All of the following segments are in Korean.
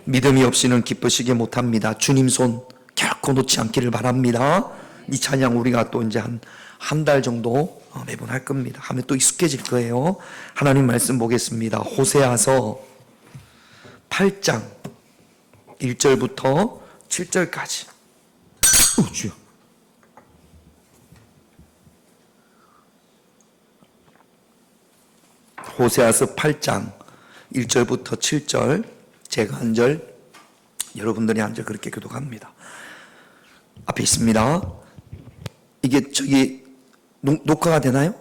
믿음이 없이는 기쁘시게 못합니다. 주님 손 결코 놓지 않기를 바랍니다. 이 찬양 우리가 또 이제 한 달 정도 매번 할 겁니다. 하면 또 익숙해질 거예요. 하나님 말씀 보겠습니다. 호세아서 8장 1절부터 7절까지. 주여. 호세아서 8장 1절부터 7절, 제가 한 절, 여러분들이 한 절 그렇게 교독합니다. 앞에 있습니다. 이게 저기 녹화가 되나요?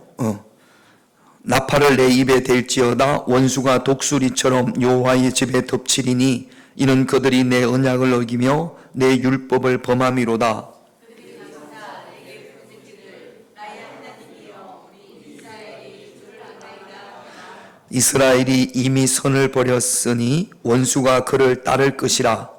나팔을 내 입에 댈지어다 원수가 독수리처럼 여호와의 집에 덮치리니 이는 그들이 내 언약을 어기며 내 율법을 범함이로다. 이스라엘이 이미 선을 버렸으니 원수가 그를 따를 것이라.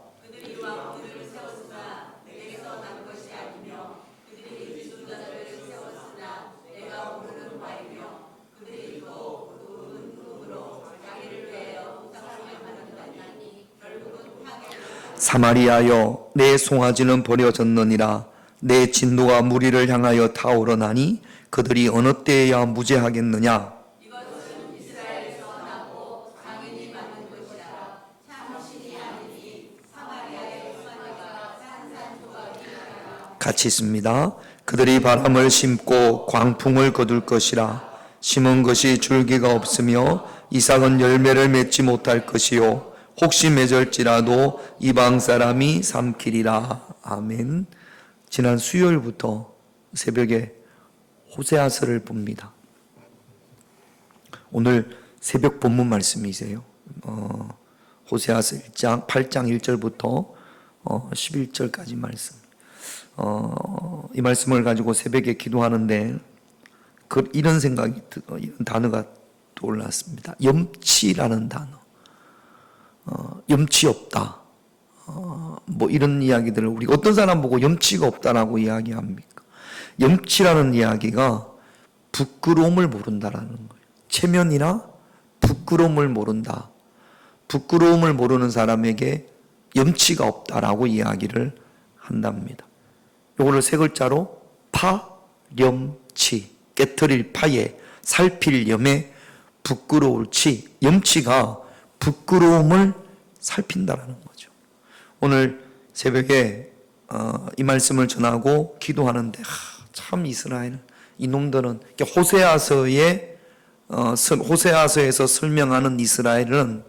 사마리아여 내 송아지는 버려졌느니라. 내 진노가 무리를 향하여 타오르나니 그들이 어느 때에야 무죄하겠느냐. 같이 있습니다. 그들이 바람을 심고 광풍을 거둘 것이라. 심은 것이 줄기가 없으며 이삭은 열매를 맺지 못할 것이요 혹시 맺을지라도 이방 사람이 삼키리라. 아멘. 지난 수요일부터 새벽에 호세아서를 봅니다. 오늘 새벽 본문 말씀이세요. 호세아서 8장 1절부터 11절까지 말씀. 이 말씀을 가지고 새벽에 기도하는데 이런 생각이 이런 단어가 떠올랐습니다. 염치라는 단어. 염치 없다. 뭐 이런 이야기들을 우리 어떤 사람 보고 염치가 없다라고 이야기합니까? 염치라는 이야기가 부끄러움을 모른다라는 거예요. 체면이나 부끄러움을 모른다. 부끄러움을 모르는 사람에게 염치가 없다라고 이야기를 한답니다. 요거를 세 글자로 파렴치, 깨트릴 파에 살필 염에 부끄러울 치, 염치가 부끄러움을 살핀다라는 거죠. 오늘 새벽에 이 말씀을 전하고 기도하는데 참 이스라엘 이놈들은 호세아서에서 설명하는 이스라엘은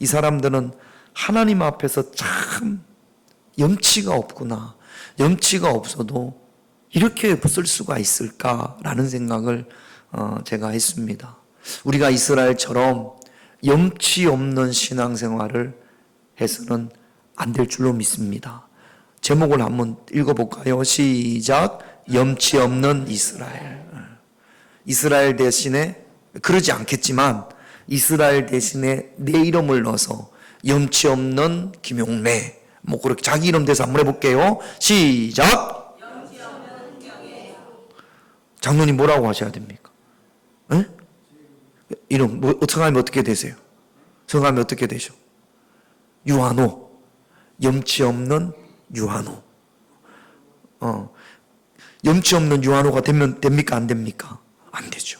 이 사람들은 하나님 앞에서 참 염치가 없구나. 염치가 없어도 이렇게 쓸 수가 있을까라는 생각을 제가 했습니다. 우리가 이스라엘처럼 염치 없는 신앙생활을 해서는 안 될 줄로 믿습니다. 제목을 한번 읽어볼까요? 시작. 염치 없는 이스라엘. 이스라엘 대신에 그러지 않겠지만 이스라엘 대신에 내 이름을 넣어서 염치 없는 김용래 뭐 그렇게 자기 이름 대서 한번 해볼게요. 시작. 염치 없는 경애. 장로님 뭐라고 하셔야 됩니까? 에? 이름 성함이 어떻게 되세요? 성함이 어떻게 되죠? 유한호. 염치 없는 유한호. 염치 없는 유한호가 되면 됩니까? 안 됩니까? 안 되죠.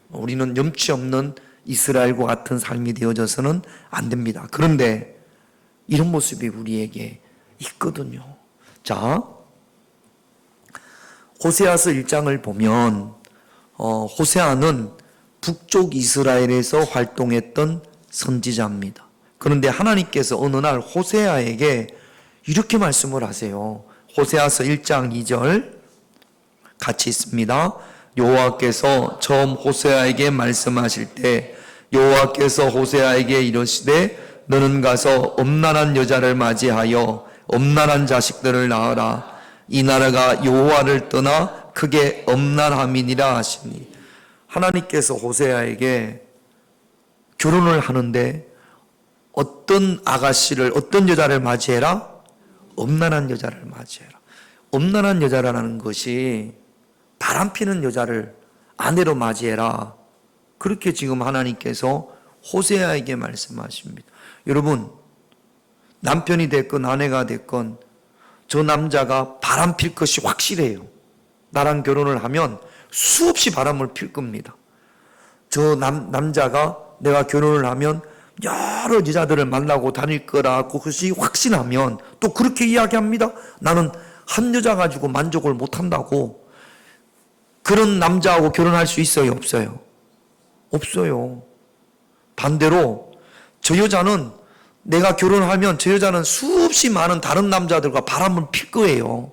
우리는 염치 없는 이스라엘과 같은 삶이 되어져서는 안 됩니다. 그런데 이런 모습이 우리에게 있거든요. 자, 호세아서 1장을 보면 호세아는 북쪽 이스라엘에서 활동했던 선지자입니다. 그런데 하나님께서 어느 날 호세아에게 이렇게 말씀을 하세요. 호세아서 1장 2절 같이 있습니다. 여호와께서 처음 호세아에게 말씀하실 때 여호와께서 호세아에게 이르시되 너는 가서 엄난한 여자를 맞이하여 엄난한 자식들을 낳으라. 이 나라가 여호와를 떠나 크게 엄난함이니라 하시니. 하나님께서 호세아에게 결혼을 하는데 어떤 아가씨를, 어떤 여자를 맞이해라? 엄난한 여자를 맞이해라. 엄난한 여자라는 것이 바람피는 여자를 아내로 맞이해라. 그렇게 지금 하나님께서 호세아에게 말씀하십니다. 여러분, 남편이 됐건 아내가 됐건 저 남자가 바람 필 것이 확실해요. 나랑 결혼을 하면 수없이 바람을 필 겁니다. 저 남자가 내가 결혼을 하면 여러 여자들을 만나고 다닐 거라고 그것이 확신하면 또 그렇게 이야기합니다. 나는 한 여자 가지고 만족을 못한다고. 그런 남자하고 결혼할 수 있어요? 없어요? 없어요. 반대로 저 여자는 내가 결혼하면 저 여자는 수없이 많은 다른 남자들과 바람을 필 거예요.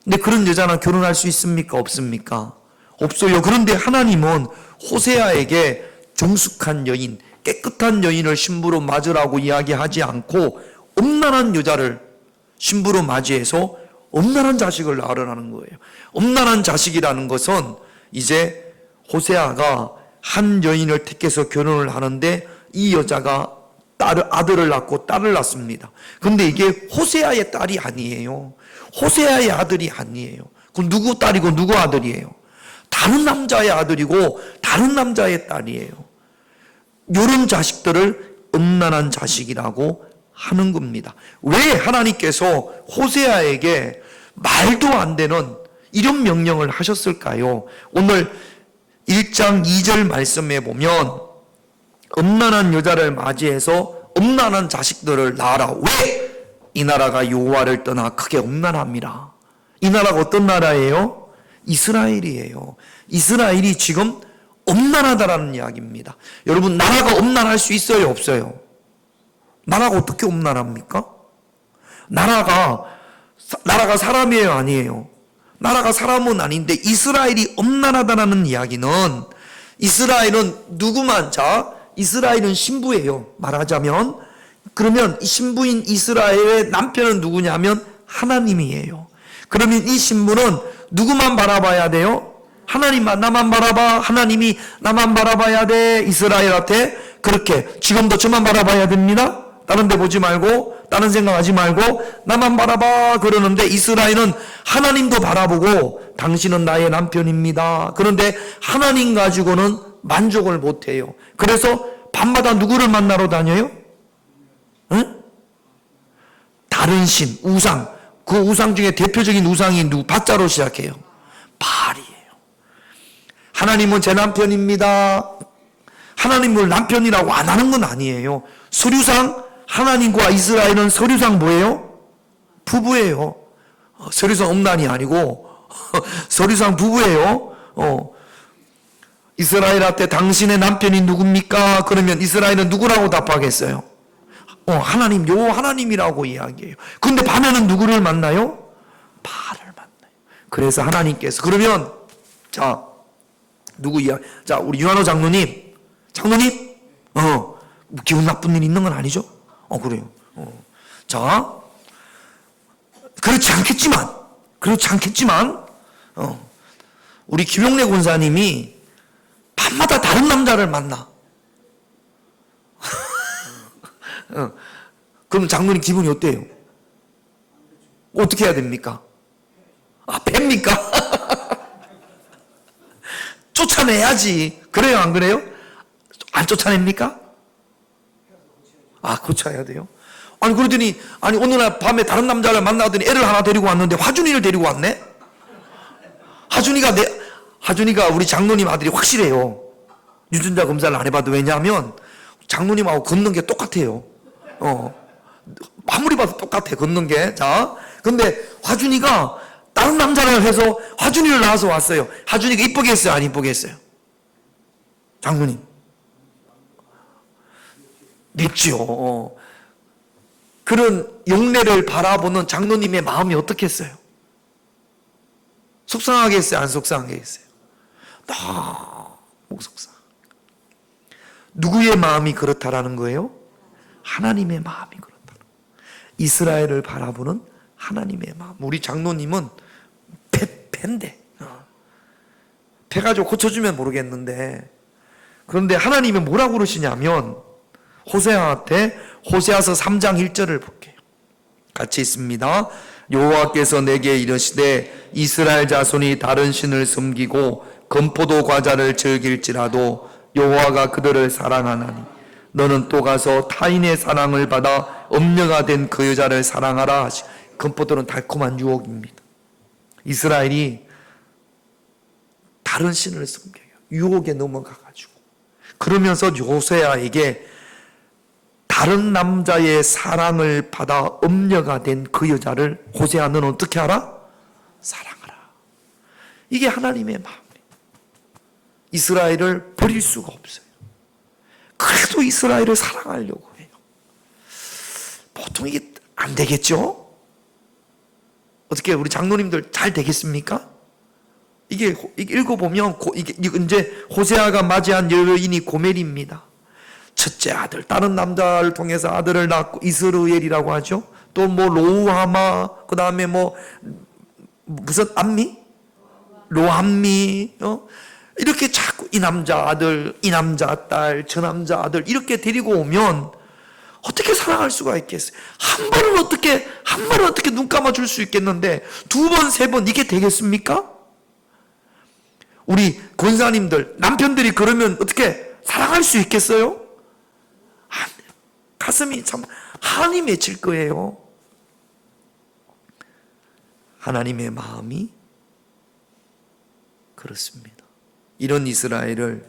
근데 그런 여자는 결혼할 수 있습니까? 없습니까? 없어요. 그런데 하나님은 호세아에게 정숙한 여인, 깨끗한 여인을 신부로 맞으라고 이야기하지 않고 엄란한 여자를 신부로 맞이해서 엄란한 자식을 낳으라는 거예요. 엄란한 자식이라는 것은 이제 호세아가 한 여인을 택해서 결혼을 하는데 이 여자가 아들을 낳고 딸을 낳습니다. 근데 이게 호세아의 딸이 아니에요. 호세아의 아들이 아니에요. 그럼 누구 딸이고 누구 아들이에요? 다른 남자의 아들이고 다른 남자의 딸이에요. 이런 자식들을 음란한 자식이라고 하는 겁니다. 왜 하나님께서 호세아에게 말도 안 되는 이런 명령을 하셨을까요? 오늘 1장 2절 말씀에 보면 음란한 여자를 맞이해서 음란한 자식들을 낳아라. 왜? 이 나라가 여호와를 떠나 크게 음란합니다. 이 나라가 어떤 나라예요? 이스라엘이에요. 이스라엘이 지금 음란하다라는 이야기입니다. 여러분, 나라가 음란할 수 있어요? 없어요? 나라가 어떻게 음란합니까? 나라가 사람이에요? 아니에요? 나라가 사람은 아닌데 이스라엘이 음란하다라는 이야기는 이스라엘은 누구만 이스라엘은 신부예요. 말하자면 그러면 신부인 이스라엘의 남편은 누구냐면 하나님이에요. 그러면 이 신부는 누구만 바라봐야 돼요? 하나님만. 나만 바라봐. 하나님이 나만 바라봐야 돼. 이스라엘한테 그렇게 지금도 저만 바라봐야 됩니다. 다른 데 보지 말고 다른 생각하지 말고 나만 바라봐 그러는데 이스라엘은 하나님도 바라보고 당신은 나의 남편입니다. 그런데 하나님 가지고는 만족을 못해요. 그래서 밤마다 누구를 만나러 다녀요? 응? 다른 신, 우상. 그 우상 중에 대표적인 우상이 바자로 시작해요. 바알이에요. 하나님은 제 남편입니다. 하나님을 남편이라고 안 하는 건 아니에요. 서류상 하나님과 이스라엘은 서류상 뭐예요? 부부예요. 서류상 음란이 아니고 서류상 부부예요. 이스라엘한테 당신의 남편이 누굽니까? 그러면 이스라엘은 누구라고 답하겠어요? 하나님, 하나님이라고 이야기해요. 근데 밤에는 누구를 만나요? 바알을 만나요. 그래서 하나님께서 그러면 우리 유한호 장로님, 기분 나쁜 일 있는 건 아니죠? 그래요. 그렇지 않겠지만, 우리 김용래 권사님이 밤마다 다른 남자를 만나. 그럼 장로님 기분이 어때요? 어떻게 해야 됩니까? 뺍니까? 쫓아내야지. 그래요, 안 그래요? 안 쫓아냅니까? 고쳐야 돼요? 그러더니, 어느 날 밤에 다른 남자를 만나더니 애를 하나 데리고 왔는데 화준이를 데리고 왔네? 화준이가 우리 장로님 아들이 확실해요. 유전자 검사를 안 해봐도. 왜냐하면 장로님하고 걷는 게 똑같아요. 아무리 봐도 똑같아, 걷는 게. 근데 화준이가 다른 남자를 해서 화준이를 낳아서 왔어요. 화준이가 이쁘게 했어요? 안 이쁘게 했어요? 장로님. 냈죠. 그런 영례를 바라보는 장로님의 마음이 어떻겠어요? 속상하겠어요? 안 속상하겠어요? 너무 속상. 누구의 마음이 그렇다라는 거예요? 하나님의 마음이 그렇다. 이스라엘을 바라보는 하나님의 마음. 우리 장로님은 패인데 패가지고 고쳐주면 모르겠는데, 그런데 하나님이 뭐라고 그러시냐면 호세아한테 호세아서 3장 1절을 볼게요. 같이 있습니다. 여호와께서 내게 이르시되 이스라엘 자손이 다른 신을 섬기고 건포도 과자를 즐길지라도 여호와가 그들을 사랑하나니 너는 또 가서 타인의 사랑을 받아 엄녀가 된 그 여자를 사랑하라. 건포도는 달콤한 유혹입니다. 이스라엘이 다른 신을 섬겨요. 유혹에 넘어가가지고. 그러면서 호세아에게 다른 남자의 사랑을 받아 엄녀가 된 그 여자를 호세아는 어떻게 하라? 사랑하라. 이게 하나님의 마음이에요. 이스라엘을 버릴 수가 없어요. 그래도 이스라엘을 사랑하려고 해요. 보통 이게 안 되겠죠? 어떻게 우리 장로님들 잘 되겠습니까? 이게 읽어보면 이게 이제 호세아가 맞이한 여인이 고멜입니다. 첫째 아들, 다른 남자를 통해서 아들을 낳고 이스르엘이라고 하죠. 또 뭐 로우하마, 그 다음에 뭐 무슨 암미, 로함미, 이렇게 자꾸 이 남자 아들, 이 남자 딸, 저 남자 아들 이렇게 데리고 오면 어떻게 사랑할 수가 있겠어요? 한 번은 어떻게 눈 감아 줄 수 있겠는데 두 번, 세 번 이게 되겠습니까? 우리 권사님들, 남편들이 그러면 어떻게 사랑할 수 있겠어요? 가슴이 참 한이 맺힐 거예요. 하나님의 마음이 그렇습니다. 이런 이스라엘을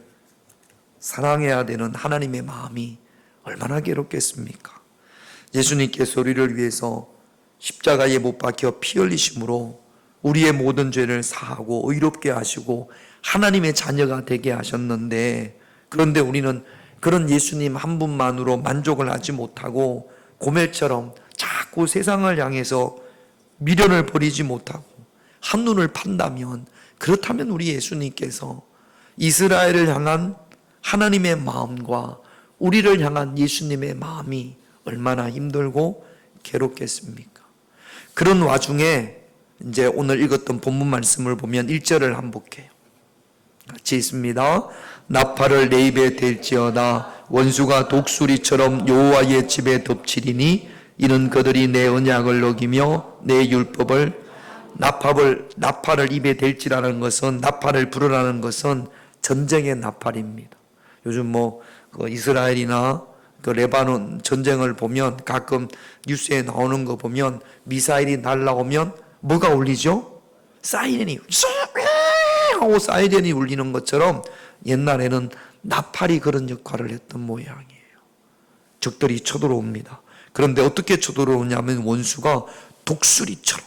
사랑해야 되는 하나님의 마음이 얼마나 괴롭겠습니까? 예수님께서 우리를 위해서 십자가에 못 박혀 피 흘리심으로 우리의 모든 죄를 사하고 의롭게 하시고 하나님의 자녀가 되게 하셨는데, 그런데 우리는 그런 예수님 한 분만으로 만족을 하지 못하고 고멜처럼 자꾸 세상을 향해서 미련을 버리지 못하고 한눈을 판다면, 그렇다면 우리 예수님께서 이스라엘을 향한 하나님의 마음과 우리를 향한 예수님의 마음이 얼마나 힘들고 괴롭겠습니까? 그런 와중에 이제 오늘 읽었던 본문 말씀을 보면 1절을 한번 볼게요. 같이 있습니다. 나팔을 내 입에 댈지어다 원수가 독수리처럼 여호와의 집에 덮치리니 이는 그들이 내 언약을 어기며 내 율법을 나팔을 입에 댈지라는 것은, 나팔을 부르라는 것은 전쟁의 나팔입니다. 요즘 그 이스라엘이나 그 레바논 전쟁을 보면 가끔 뉴스에 나오는 거 보면 미사일이 날라오면 뭐가 울리죠? 사이렌이 하고 사이렌이 울리는 것처럼 옛날에는 나팔이 그런 역할을 했던 모양이에요. 적들이 쳐들어옵니다. 그런데 어떻게 쳐들어오냐면 원수가 독수리처럼,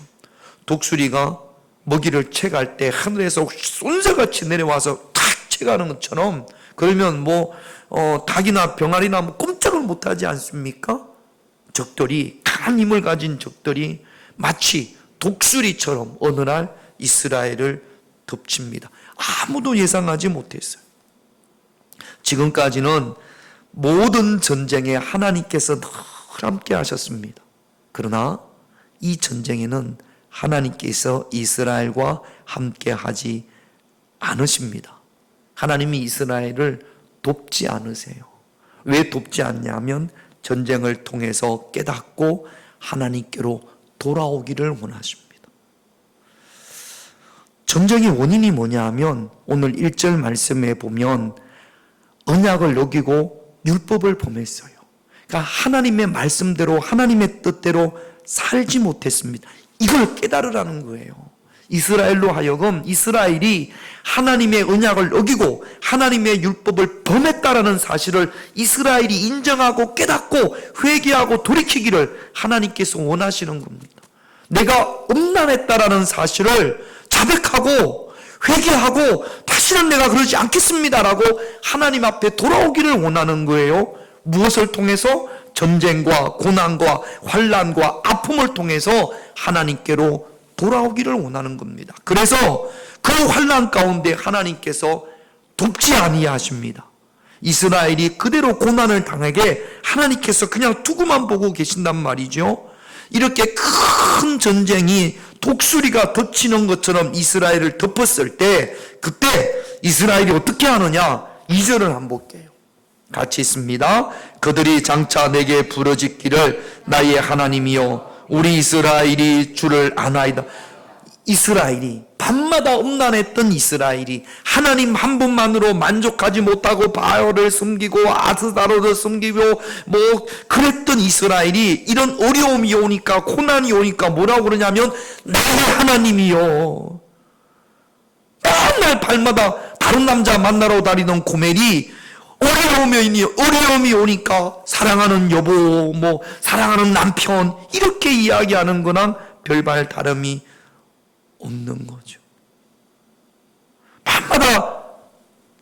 독수리가 먹이를 채갈 때 하늘에서 쏜새같이 내려와서 탁 채가는 것처럼, 그러면 닭이나 병아리나 꼼짝을 못하지 않습니까? 적들이, 강한 힘을 가진 적들이 마치 독수리처럼 어느 날 이스라엘을 덮칩니다. 아무도 예상하지 못했어요. 지금까지는 모든 전쟁에 하나님께서 늘 함께 하셨습니다. 그러나 이 전쟁에는 하나님께서 이스라엘과 함께 하지 않으십니다. 하나님이 이스라엘을 돕지 않으세요. 왜 돕지 않냐면 전쟁을 통해서 깨닫고 하나님께로 돌아오기를 원하십니다. 전쟁의 원인이 뭐냐 하면 오늘 1절 말씀에 보면 언약을 어기고 율법을 범했어요. 그러니까 하나님의 말씀대로 하나님의 뜻대로 살지 못했습니다. 이걸 깨달으라는 거예요. 이스라엘로 하여금 이스라엘이 하나님의 언약을 어기고 하나님의 율법을 범했다라는 사실을 이스라엘이 인정하고 깨닫고 회개하고 돌이키기를 하나님께서 원하시는 겁니다. 내가 음란했다라는 사실을 자백하고 회개하고 다시는 내가 그러지 않겠습니다라고 하나님 앞에 돌아오기를 원하는 거예요. 무엇을 통해서? 전쟁과 고난과 환난과 아픔을 통해서 하나님께로 돌아오기를 원하는 겁니다. 그래서 그 환난 가운데 하나님께서 돕지 아니하십니다. 이스라엘이 그대로 고난을 당하게 하나님께서 그냥 두고만 보고 계신단 말이죠. 이렇게 큰 전쟁이 독수리가 덮치는 것처럼 이스라엘을 덮었을 때, 그때 이스라엘이 어떻게 하느냐? 2절을 한번 볼게요. 같이 있습니다. 그들이 장차 내게 부르짖기를 나의 하나님이여 우리 이스라엘이 주를 아나이다. 이스라엘이, 밤마다 음란했던 이스라엘이 하나님 한 분만으로 만족하지 못하고 바알을 숨기고 아스타롯을 숨기고 그랬던 이스라엘이 이런 어려움이 오니까, 고난이 오니까 뭐라고 그러냐면 나의 하나님이요. 맨날 밤마다 다른 남자 만나러 다니던 고멜이 어려움이 오니까 사랑하는 여보, 사랑하는 남편, 이렇게 이야기하는 거랑 별반 다름이 없는 거죠. 밤마다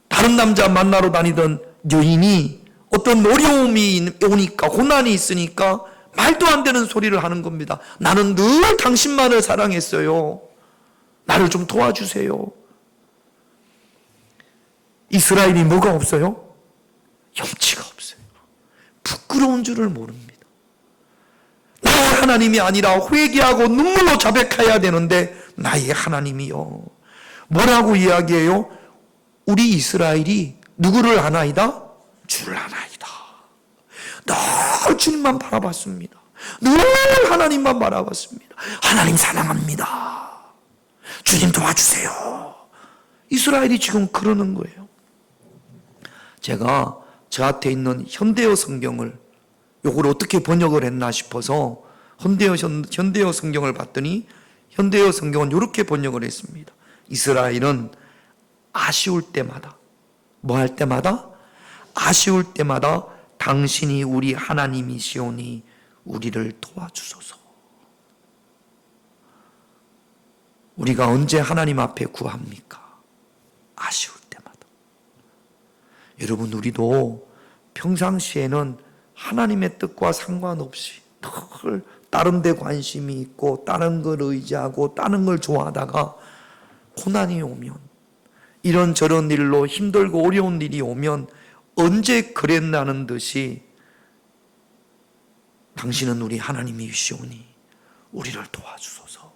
다른 남자 만나러 다니던 여인이 어떤 어려움이 오니까, 고난이 있으니까 말도 안 되는 소리를 하는 겁니다. 나는 늘 당신만을 사랑했어요. 나를 좀 도와주세요. 이스라엘이 뭐가 없어요? 염치가 없어요. 부끄러운 줄을 모릅니다. 나의 하나님이 아니라 회개하고 눈물로 자백해야 되는데 나의 하나님이요. 뭐라고 이야기해요? 우리 이스라엘이 누구를 아나이다? 주를 아나이다. 늘 주님만 바라봤습니다. 늘 하나님만 바라봤습니다. 하나님 사랑합니다. 주님 도와주세요. 이스라엘이 지금 그러는 거예요. 제가 저한테 있는 현대어 성경을 요걸 어떻게 번역을 했나 싶어서 현대어 성경을 봤더니 현대어 성경은 이렇게 번역을 했습니다. 이스라엘은 아쉬울 때마다, 뭐 할 때마다? 아쉬울 때마다 당신이 우리 하나님이시오니 우리를 도와주소서. 우리가 언제 하나님 앞에 구합니까? 아쉬울 때마다. 여러분, 우리도 평상시에는 하나님의 뜻과 상관없이 늘 다른 데 관심이 있고 다른 걸 의지하고 다른 걸 좋아하다가 고난이 오면, 이런저런 일로 힘들고 어려운 일이 오면 언제 그랬나는 듯이 당신은 우리 하나님이시오니 우리를 도와주소서.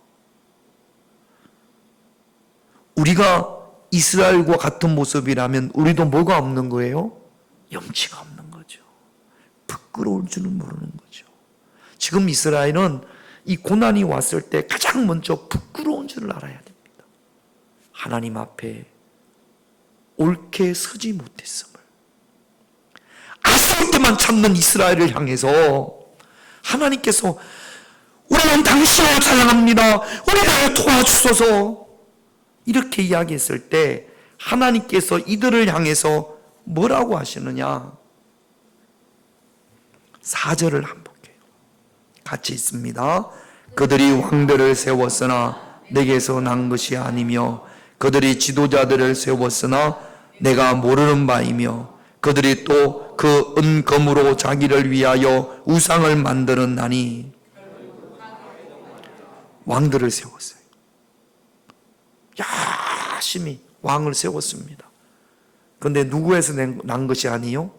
우리가 이스라엘과 같은 모습이라면 우리도 뭐가 없는 거예요? 염치가 없는 거죠. 부끄러울 줄은 모르는 거죠. 지금 이스라엘은 이 고난이 왔을 때 가장 먼저 부끄러운 줄을 알아야 됩니다. 하나님 앞에 옳게 서지 못했음을. 아쉬울 때만 찾는 이스라엘을 향해서 하나님께서 우리는 당신을 사랑합니다. 우리를 도와주소서. 이렇게 이야기했을 때 하나님께서 이들을 향해서 뭐라고 하시느냐? 4절을 한번 볼게요. 같이 있습니다. 그들이 왕들을 세웠으나 내게서 난 것이 아니며 그들이 지도자들을 세웠으나 내가 모르는 바이며 그들이 또 그 은검으로 자기를 위하여 우상을 만들었나니. 왕들을 세웠어요. 열심히 왕을 세웠습니다. 그런데 누구에서 난 것이 아니요?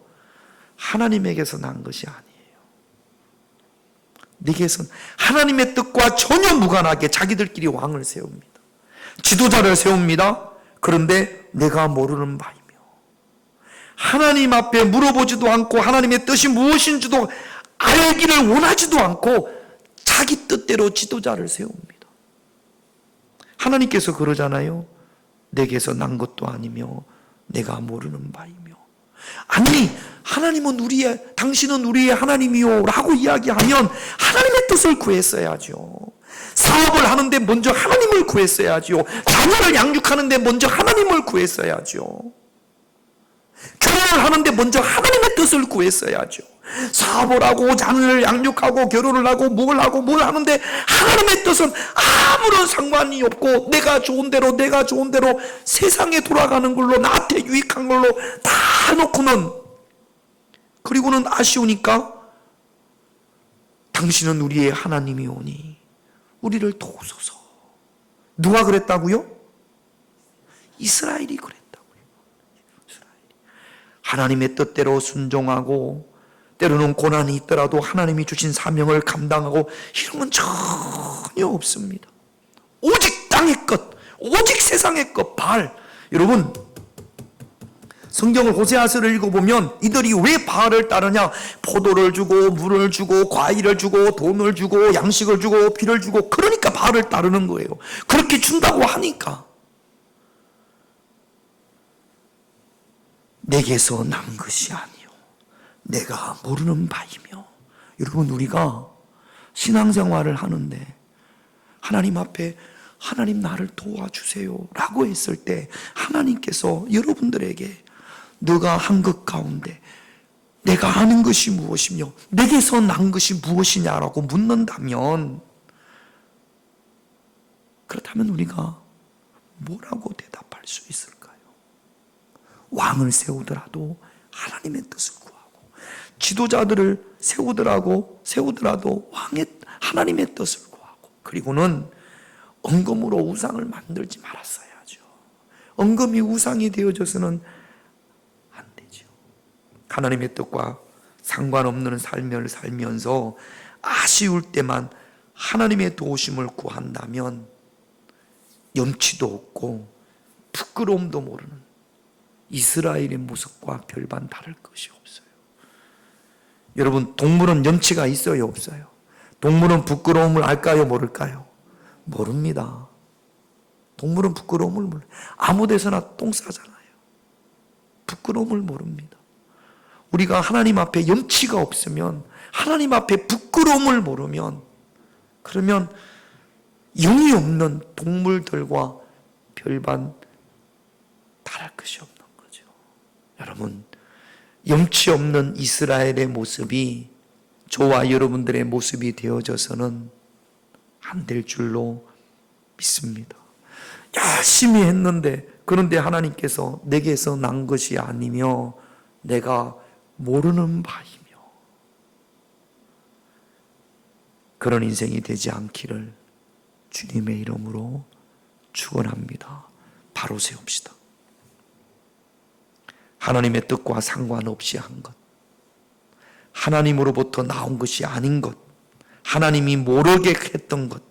하나님에게서 난 것이 아니에요. 네게서 하나님의 뜻과 전혀 무관하게 자기들끼리 왕을 세웁니다. 지도자를 세웁니다. 그런데 내가 모르는 바이며 하나님 앞에 물어보지도 않고 하나님의 뜻이 무엇인지도 알기를 원하지도 않고 자기 뜻대로 지도자를 세웁니다. 하나님께서 그러잖아요. 내게서 난 것도 아니며 내가 모르는 바이며. 아니, 하나님은 당신은 우리의 하나님이요 라고 이야기하면 하나님의 뜻을 구했어야죠. 사업을 하는데 먼저 하나님을 구했어야죠. 자녀를 양육하는데 먼저 하나님을 구했어야죠. 결혼을 하는데 먼저 하나님의 뜻을 구했어야죠. 사업을 하고 자녀를 양육하고 결혼을 하고 뭘 하는데 하나님의 뜻은 아무런 상관이 없고 내가 좋은 대로 세상에 돌아가는 걸로 나한테 유익한 걸로 다 놓고는, 그리고는 아쉬우니까 당신은 우리의 하나님이오니 우리를 도우소서. 누가 그랬다고요? 이스라엘이 그랬다고요. 하나님의 뜻대로 순종하고 때로는 고난이 있더라도 하나님이 주신 사명을 감당하고 이런 건 전혀 없습니다. 오직 땅의 것, 오직 세상의 것, 바알. 여러분, 성경을 호세아서를 읽어보면 이들이 왜 바알을 따르냐? 포도를 주고 물을 주고 과일을 주고 돈을 주고 양식을 주고 피를 주고, 그러니까 바알을 따르는 거예요. 그렇게 준다고 하니까. 내게서 난 것이 아니요 내가 모르는 바이며. 여러분, 우리가 신앙생활을 하는데 하나님 앞에 하나님 나를 도와주세요 라고 했을 때 하나님께서 여러분들에게 너가 한 것 가운데 내가 아는 것이 무엇이며 내게서 난 것이 무엇이냐라고 묻는다면, 그렇다면 우리가 뭐라고 대답할 수 있을까요? 왕을 세우더라도 하나님의 뜻을 구하고, 지도자들을 세우더라도 하나님의 뜻을 구하고, 그리고는 언금으로 우상을 만들지 말았어야죠. 언금이 우상이 되어져서는 안 되죠. 하나님의 뜻과 상관없는 삶을 살면서 아쉬울 때만 하나님의 도우심을 구한다면 염치도 없고 부끄러움도 모르는 이스라엘의 모습과 별반 다를 것이 없어요. 여러분, 동물은 염치가 있어요, 없어요? 동물은 부끄러움을 알까요, 모를까요? 모릅니다. 동물은 부끄러움을 몰라요. 아무 데서나 똥 싸잖아요. 부끄러움을 모릅니다. 우리가 하나님 앞에 염치가 없으면, 하나님 앞에 부끄러움을 모르면, 그러면 영이 없는 동물들과 별반 다를 것이 없는 거죠. 여러분, 염치 없는 이스라엘의 모습이 저와 여러분들의 모습이 되어져서는 안 될 줄로 믿습니다. 열심히 했는데, 그런데 하나님께서 내게서 난 것이 아니며 내가 모르는 바이며, 그런 인생이 되지 않기를 주님의 이름으로 축원합니다. 바로 세웁시다. 하나님의 뜻과 상관없이 한 것, 하나님으로부터 나온 것이 아닌 것, 하나님이 모르게 했던 것,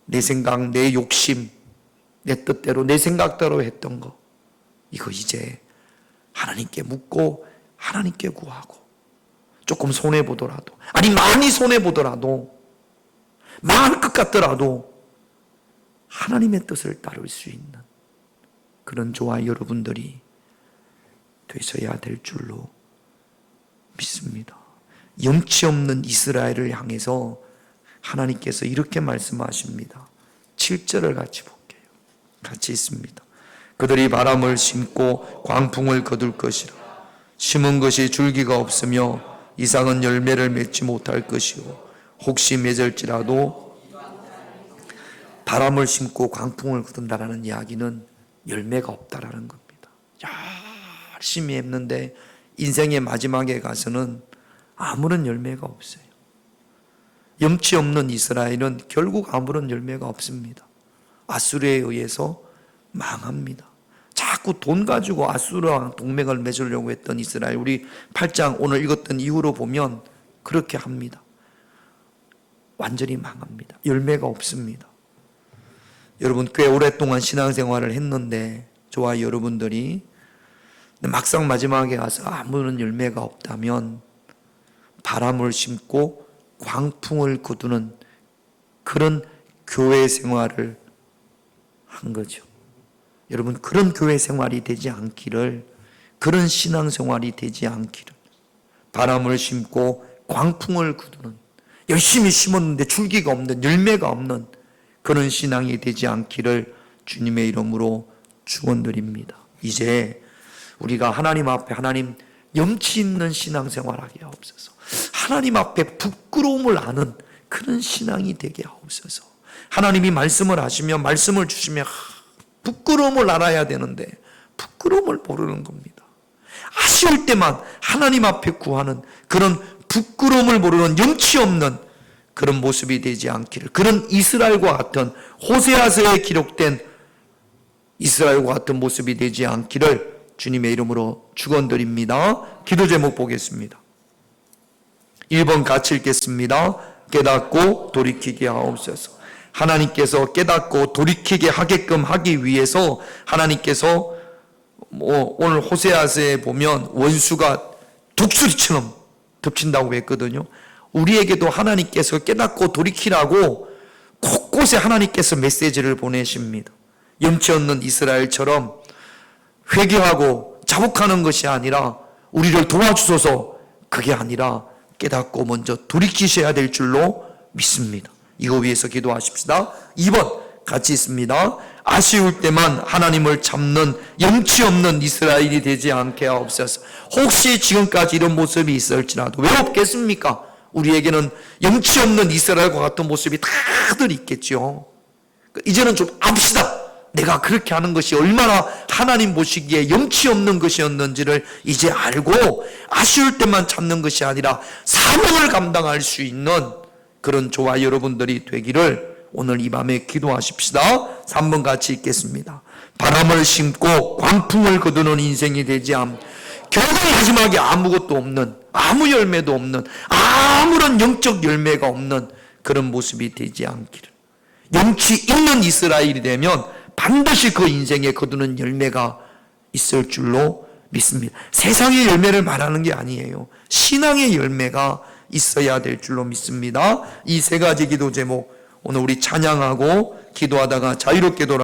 내 생각, 내 욕심, 내 뜻대로, 내 생각대로 했던 것, 이거 이제 하나님께 묻고 하나님께 구하고, 조금 손해보더라도, 아니 많이 손해보더라도, 망할 것 같더라도 하나님의 뜻을 따를 수 있는 그런 저와 여러분들이 되셔야 될 줄로 믿습니다. 염치 없는 이스라엘을 향해서 하나님께서 이렇게 말씀하십니다. 7절을 같이 볼게요. 같이 있습니다. 그들이 바람을 심고 광풍을 거둘 것이라. 심은 것이 줄기가 없으며 이상은 열매를 맺지 못할 것이요 혹시 맺을지라도. 바람을 심고 광풍을 거둔다라는 이야기는 열매가 없다라는 겁니다. 열심히 했는데 인생의 마지막에 가서는 아무런 열매가 없어요. 염치 없는 이스라엘은 결국 아무런 열매가 없습니다. 아수르에 의해서 망합니다. 자꾸 돈 가지고 아수르와 동맹을 맺으려고 했던 이스라엘, 우리 8장 오늘 읽었던 이후로 보면 그렇게 합니다. 완전히 망합니다. 열매가 없습니다. 여러분, 꽤 오랫동안 신앙생활을 했는데 저와 여러분들이 막상 마지막에 가서 아무런 열매가 없다면 바람을 심고 광풍을 거두는 그런 교회 생활을 한 거죠. 여러분, 그런 교회 생활이 되지 않기를, 그런 신앙 생활이 되지 않기를, 바람을 심고 광풍을 거두는, 열심히 심었는데 줄기가 없는, 열매가 없는 그런 신앙이 되지 않기를 주님의 이름으로 축원드립니다. 이제 우리가 하나님 앞에, 하나님 염치 있는 신앙생활 하게 하옵소서. 하나님 앞에 부끄러움을 아는 그런 신앙이 되게 하옵소서. 하나님이 말씀을 하시면, 말씀을 주시면 부끄러움을 알아야 되는데 부끄러움을 모르는 겁니다. 아쉬울 때만 하나님 앞에 구하는 그런 부끄러움을 모르는 염치 없는 그런 모습이 되지 않기를, 그런 이스라엘과 같은, 호세아서에 기록된 이스라엘과 같은 모습이 되지 않기를 주님의 이름으로 축원드립니다. 기도 제목 보겠습니다. 1번 같이 읽겠습니다. 깨닫고 돌이키게 하옵소서. 하나님께서 깨닫고 돌이키게 하게끔 하기 위해서 하나님께서 오늘 호세아서에 보면 원수가 독수리처럼 덮친다고 했거든요. 우리에게도 하나님께서 깨닫고 돌이키라고 곳곳에 하나님께서 메시지를 보내십니다. 염치 없는 이스라엘처럼 회개하고 자복하는 것이 아니라 우리를 도와주소서, 그게 아니라 깨닫고 먼저 돌이키셔야 될 줄로 믿습니다. 이거 위해서 기도하십시다. 2번 같이 있습니다. 아쉬울 때만 하나님을 잡는 염치 없는 이스라엘이 되지 않게 하옵소서. 혹시 지금까지 이런 모습이 있을지라도 왜 없겠습니까? 우리에게는 염치 없는 이스라엘과 같은 모습이 다들 있겠죠. 이제는 좀 압시다. 내가 그렇게 하는 것이 얼마나 하나님 보시기에 염치 없는 것이었는지를 이제 알고 아쉬울 때만 참는 것이 아니라 사명을 감당할 수 있는 그런 저와 여러분들이 되기를 오늘 이 밤에 기도하십시다. 3번 같이 읽겠습니다. 바람을 심고 광풍을 거두는 인생이 되지 않, 결국 마지막에 아무것도 없는, 아무 열매도 없는, 아무런 영적 열매가 없는 그런 모습이 되지 않기를. 염치 있는 이스라엘이 되면 반드시 그 인생에 거두는 열매가 있을 줄로 믿습니다. 세상의 열매를 말하는 게 아니에요. 신앙의 열매가 있어야 될 줄로 믿습니다. 이 세 가지 기도 제목 오늘 우리 찬양하고 기도하다가 자유롭게 돌아